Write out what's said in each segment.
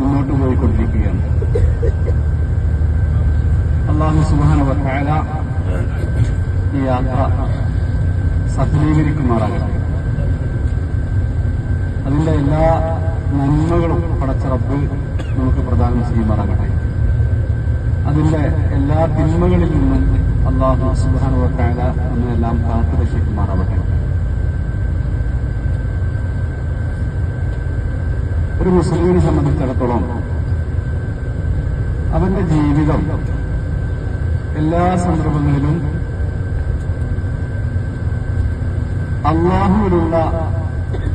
മുന്നോട്ട് പോയിക്കൊണ്ടിരിക്കുകയാണ്. അല്ലാഹു സുബ്ഹാനഹു വ തആല ഈ യാത്ര സഫലീകരിക്കുമാറാകട്ടെ. അതിന്റെ എല്ലാ നന്മകളും പടച്ച റബ്ബ് നമുക്ക് പ്രദാനം ചെയ്യുമാറാകട്ടെ. അതിന്റെ എല്ലാ തിന്മകളിൽ നിന്നും അല്ലാഹു സുബ്ഹാനഹു വ തആല നമ്മെല്ലാം കാത്തുരക്ഷിക്കുമാറാവട്ടെ. ഒരു മുസ്ലിമിനെ സംബന്ധിച്ചിടത്തോളം അവന്റെ ജീവിതം എല്ലാ സന്ദർഭങ്ങളിലും അല്ലാഹുവിലുള്ള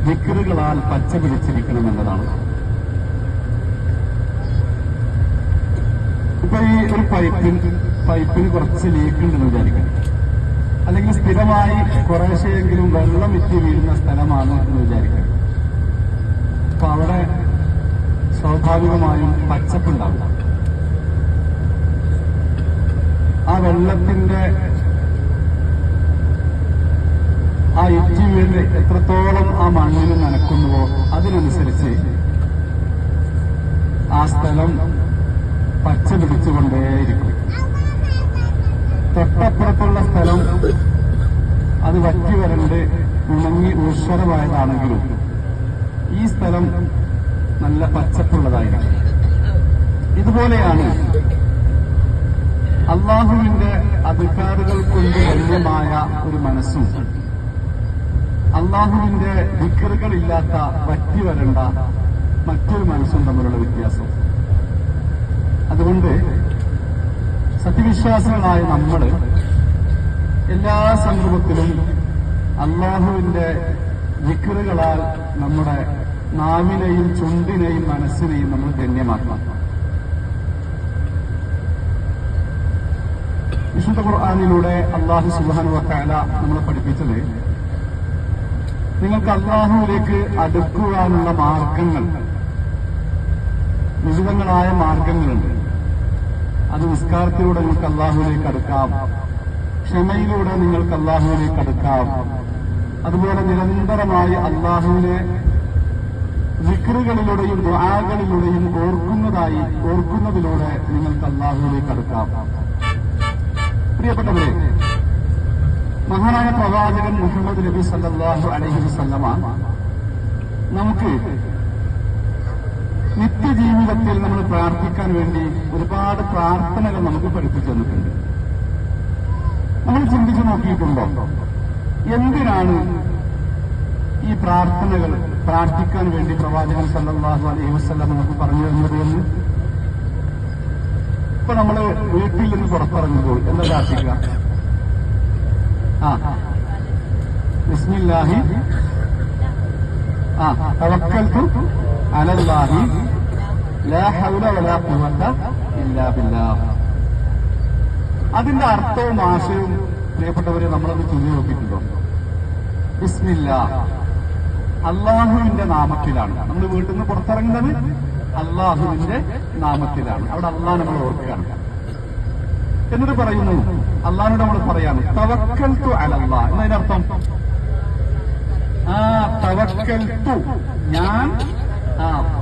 ദിക്റുകളാൽ പച്ച പിടിച്ചിരിക്കണമെന്നതാണ്. ഇപ്പൊ ഈ ഒരു പൈപ്പിന് കുറച്ച് ലീക്ക് ഉണ്ടെന്ന് വിചാരിക്കണം, അല്ലെങ്കിൽ സ്ഥിരമായി കുറേശ്ശെയെങ്കിലും വെള്ളം ഇറ്റി വീഴുന്ന സ്ഥലമാണ് എന്ന് വിചാരിക്കണം. അപ്പൊ അവിടെ സ്വാഭാവികമായും പച്ചപ്പുണ്ടാവും. ആ വെള്ളത്തിന്റെ ആ ഇറ്റി വീട് എത്രത്തോളം ആ മണ്ണിന് നനക്കുന്നുവോ അതിനനുസരിച്ച് ആ സ്ഥലം പച്ച പിടിച്ചുകൊണ്ടേയിരിക്കും. തൊട്ടപ്പുറത്തുള്ള സ്ഥലം അത് വറ്റി വരണ്ട് ഉണങ്ങി ഊശ്വരമായതാണെങ്കിലും ഈ സ്ഥലം നല്ല പച്ചപ്പുള്ളതായിരിക്കും. ഇതുപോലെയാണ് അള്ളാഹുവിന്റെ അധികാറുകൾ കൊണ്ട് ഗണ്യമായ ഒരു മനസ്സും അള്ളാഹുവിന്റെ ദിക്റുകളില്ലാത്ത വറ്റി വരണ്ട മറ്റൊരു മനസ്സും തമ്മിലുള്ള വ്യത്യാസം. അതുകൊണ്ട് സത്യവിശ്വാസികളായ നമ്മൾ എല്ലാ സന്ദർഭത്തിലും അള്ളാഹുവിന്റെ ദിക്റുകളാൽ നമ്മുടെ നാവിനെയും ചുണ്ടിനെയും മനസ്സിനെയും നമ്മൾ ധന്യമാക്കണം. വിശുദ്ധ ഖുർആനിലൂടെ അല്ലാഹു സുബ്ഹാനഹു വ തആല നമ്മളെ പഠിപ്പിച്ചത് നിങ്ങൾക്ക് അല്ലാഹുവിലേക്ക് അടുക്കുവാനുള്ള മാർഗങ്ങൾ, വിവിധങ്ങളായ മാർഗങ്ങളുണ്ട്. അത് നിസ്കാരത്തിലൂടെ നിങ്ങൾക്ക് അല്ലാഹുവിലേക്ക് അടുക്കാം, ക്ഷമയിലൂടെ നിങ്ങൾക്ക് അല്ലാഹുവിലേക്ക് അടുക്കാം, അതുപോലെ നിരന്തരമായി അല്ലാഹുവിനെ ദിക്റുകളിലൂടെയും ദുആകളിലൂടെയും ഓർക്കുന്നതിലൂടെ നിങ്ങൾക്ക് അല്ലാഹുവിലേക്ക് അടുക്കാം. പ്രിയപ്പെട്ടവരെ, മഹാനായ പ്രവാചകൻ മുഹമ്മദ് നബി സല്ലല്ലാഹു അലൈഹി വസല്ലമ നമുക്ക് നിത്യജീവിതത്തിൽ നമ്മൾ പ്രാർത്ഥിക്കാൻ വേണ്ടി ഒരുപാട് പ്രാർത്ഥനകൾ നമുക്ക് പഠിപ്പിച്ചു തന്നിട്ടുണ്ട്. നമ്മൾ ചിന്തിച്ചു നോക്കിയിട്ടുണ്ടോ എന്തിനാണ് ഈ പ്രാർത്ഥനകൾ പ്രാർത്ഥിക്കാൻ വേണ്ടി പ്രവാചകൻ സല്ലല്ലാഹു അലൈഹി വസല്ലമ നമുക്ക് പറഞ്ഞു തന്നത് എന്ന്? ഇപ്പൊ നമ്മള് വീട്ടിൽ നിന്ന് പുറത്തിറങ്ങുമ്പോൾ എന്താ പ്രാർത്ഥിക്കുക? ബിസ്മില്ലാഹി തവക്കൽതു അലല്ലാഹി ലാ ഹൗല വലാ ഖുവത ഇല്ലാ ബില്ലാഹ്. അതിന്റെ അർത്ഥവും ആശയവും പ്രിയപ്പെട്ടവരെ നമ്മളൊന്ന് ചിന്തി നോക്കിയിട്ടുണ്ടോ? ബിസ്മില്ലാഹ്, അള്ളാഹുവിന്റെ നാമത്തിലാണ് നമ്മൾ വീട്ടിൽ നിന്ന് പുറത്തിറങ്ങുന്നത്. അള്ളാഹുവിന്റെ നാമത്തിലാണ്. അവിടെ അള്ളാഹ് നമ്മൾ ഓർക്കുകയാണ്. എന്നിട്ട് പറയുന്നു, അള്ളാഹിനോട് നമ്മൾ പറയാണ് തവക്കൽതു അലല്ലാഹ്. എന്നതിനർത്ഥം തവക്കൽതു, ഞാൻ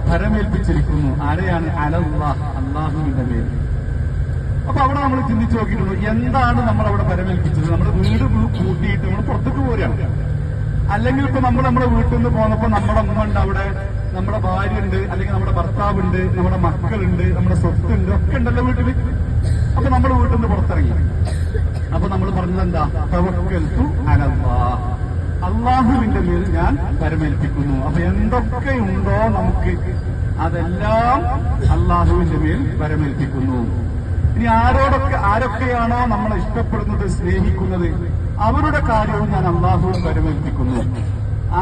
ഭരമേൽപ്പിച്ചിരിക്കുന്നു. ആരെയാണ്? അലല്ലാഹ്, അള്ളാഹുവിന്റെ മേൽ. അപ്പൊ അവിടെ നമ്മൾ ചിന്തിച്ചു നോക്കിയിരുന്നു, എന്താണ് നമ്മൾ അവിടെ ഭരമേൽപ്പിച്ചത്? നമ്മുടെ വീട് കൂട്ടിയിട്ട് നമ്മൾ പുറത്തേക്ക് പോരുകയാണ്. അല്ലെങ്കിൽ ഇപ്പൊ നമ്മൾ നമ്മുടെ വീട്ടിൽ നിന്ന് പോന്നപ്പോ നമ്മുടെ അമ്മ ഉണ്ട് അവിടെ, നമ്മുടെ ഭാര്യ ഉണ്ട്, അല്ലെങ്കിൽ നമ്മുടെ ഭർത്താവുണ്ട്, നമ്മുടെ മക്കളുണ്ട്, നമ്മുടെ സ്വത്തുണ്ട്, ഒക്കെ ഉണ്ടല്ലോ വീട്ടിൽ. അപ്പൊ നമ്മൾ വീട്ടിൽ നിന്ന് പുറത്തിറങ്ങി. അപ്പൊ നമ്മൾ പറഞ്ഞത് എന്താ? തവക്കൽതു അലല്ലാഹ്, അള്ളാഹുവിന്റെ മേൽ ഞാൻ പരമേൽപ്പിക്കുന്നു. അപ്പൊ എന്തൊക്കെയുണ്ടോ നമുക്ക് അതെല്ലാം അള്ളാഹുവിന്റെ മേൽ പരമേൽപ്പിക്കുന്നു. ഇനി ആരൊക്കെയാണോ നമ്മളെ ഇഷ്ടപ്പെടുന്നത്, സ്നേഹിക്കുന്നത്, അവരുടെ കാര്യവും ഞാൻ അള്ളാഹുവിൽ പരമേൽപ്പിക്കുന്നു.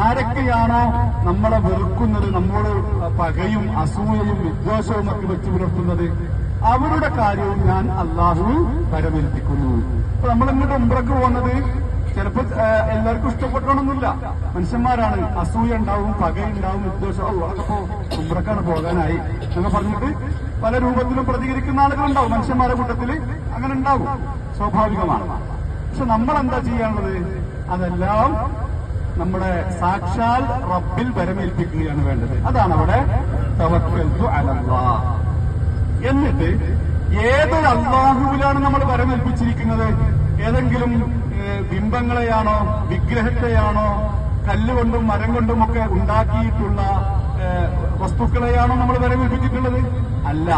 ആരൊക്കെയാണോ നമ്മളെ വെറുക്കുന്നത്, നമ്മോട് പകയും അസൂയയും വിദ്വേഷവും ഒക്കെ വെച്ച് പുലർത്തുന്നത്, അവരുടെ കാര്യവും ഞാൻ അള്ളാഹുവിൽ പരമേൽപ്പിക്കുന്നു. അപ്പൊ നമ്മളിങ്ങോട്ട് ഉംറക്ക് പോകുന്നത് ചിലപ്പോൾ എല്ലാവർക്കും ഇഷ്ടപ്പെട്ടണമെന്നില്ല. മനുഷ്യന്മാരാണ്, അസൂയ ഉണ്ടാവും, പകയുണ്ടാവും, വിദ്വേഷവും. അതൊക്കെ ഉംറക്കാണ് പോകാനായി എന്നൊക്കെ പറഞ്ഞിട്ട് പല രൂപത്തിലും പ്രതികരിക്കുന്ന ആളുകളുണ്ടാവും. മനുഷ്യന്മാരുടെ കൂട്ടത്തിൽ അങ്ങനെ ഉണ്ടാവും, സ്വാഭാവികമാണ്. പക്ഷെ നമ്മൾ എന്താ ചെയ്യാനുള്ളത്? അതെല്ലാം നമ്മുടെ സാക്ഷാൽ റബ്ബിൽ പരമേൽപ്പിക്കുകയാണ് വേണ്ടത്. അതാണ് അവിടെ തവക്കൽതു അലല്ലാഹ്. എന്നിട്ട് ഏതൊരു അള്ളാഹുവിലാണ് നമ്മൾ വരമേൽപ്പിച്ചിരിക്കുന്നത്? ഏതെങ്കിലും ബിംബങ്ങളെയാണോ, വിഗ്രഹത്തെയാണോ, കല്ലുകൊണ്ടും മരം കൊണ്ടുമൊക്കെ ഉണ്ടാക്കിയിട്ടുള്ള വസ്തുക്കളെയാണോ നമ്മൾ വരമേൽപ്പിച്ചിട്ടുള്ളത്? അല്ല.